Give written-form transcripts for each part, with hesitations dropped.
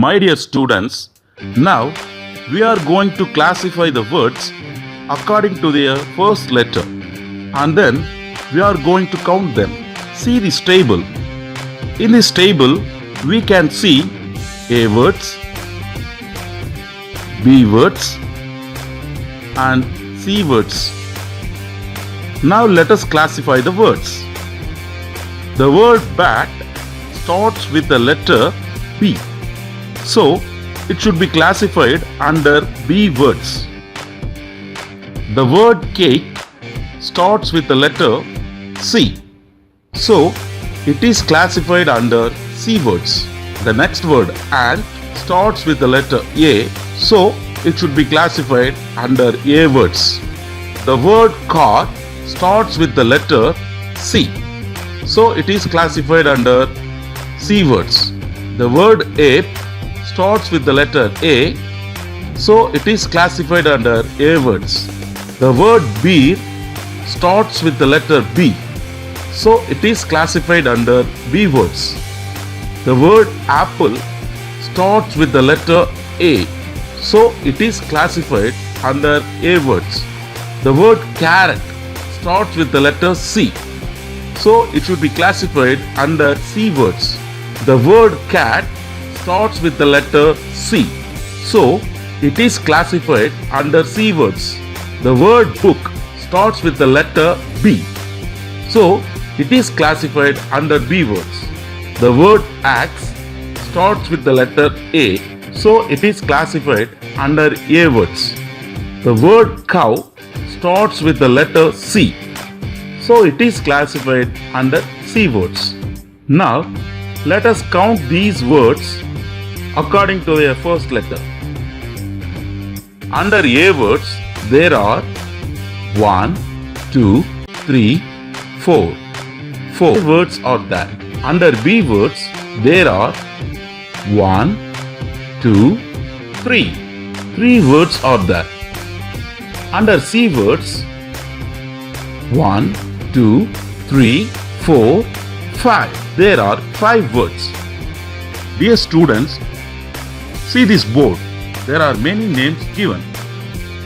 My dear students, now we are going to classify the words according to their first letter, and then we are going to count them. See this table. In this table, we can see A words, B words, and C words. Now let us classify the words. The word bat starts with the letter B, so it should be classified under B words. The word cake starts with the letter C, so it is classified under C words. The next word ant starts with the letter A, so it should be classified under A words. The word car starts with the letter C, so it is classified under C words. The word ape starts with the letter A, so it is classified under A words. The word beer starts with the letter B, so it is classified under B words. The word apple starts with the letter A, so it is classified under A words. The word carrot starts with the letter C, so it should be classified under C words. The word cat starts with the letter C, so it is classified under C words. The word book starts with the letter B, so it is classified under B words. The word axe starts with the letter A, so it is classified under A words. The word cow starts with the letter C, so it is classified under C words. Now, let us count these words according to their first letter. Under A words, there are 1, 2, 3, 4. 4 words are there. Under B words, there are 1, 2, 3. 3 words are there. Under C words, 1, 2, 3, 4, 5. There are 5 words. Dear students, see this board. There are many names given.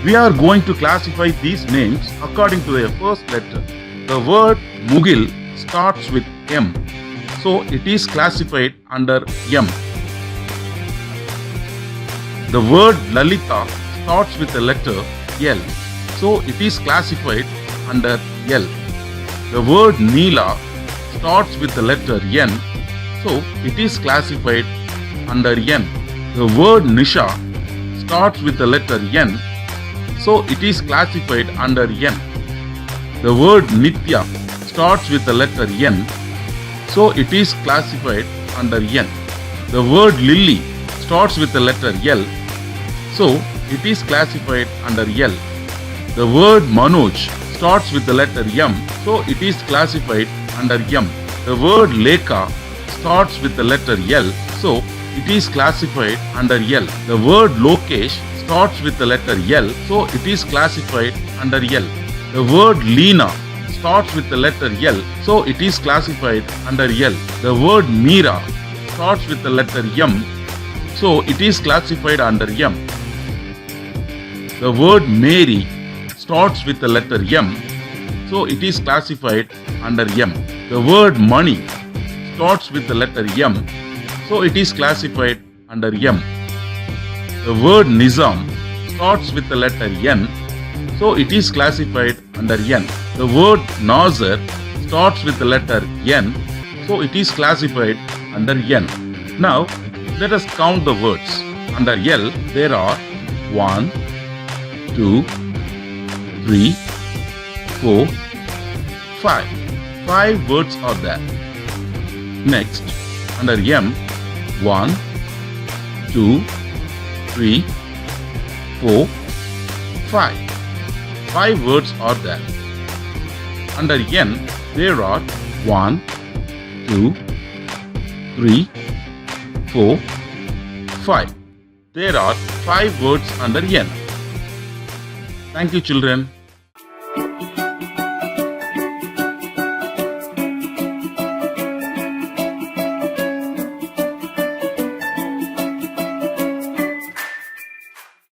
We are going to classify these names according to their first letter. The word Mugil starts with M, so it is classified under M. The word Lalita starts with the letter L, so it is classified under L. The word Neela starts with the letter N, so it is classified under N. The word Nisha starts with the letter N, so it is classified under N. The word Nitya starts with the letter N, so it is classified under N. The word Lily starts with the letter L, so it is classified under L. The word Manoj starts with the letter M, so it is classified under M. The word Lekha starts with the letter L, so it is classified under L. The word Lokesh starts with the letter L, so it is classified under L. The word Leena starts with the letter L, so it is classified under L. The word Meera starts with the letter M, so it is classified under M. The word Mary starts with the letter M, so it is classified under M. The word money starts with the letter M, so it is classified under M. The word Nizam starts with the letter N, so it is classified under N. The word Nazar starts with the letter N, so it is classified under N. Now, let us count the words. Under L, there are 1, 2, 3, 4, 5. 5 words are there. Next, under M, 1, 2, 3, 4, 5. 5 words are there. Under N, there are 1, 2, 3, 4, 5. There are 5 words under N. Thank you, children.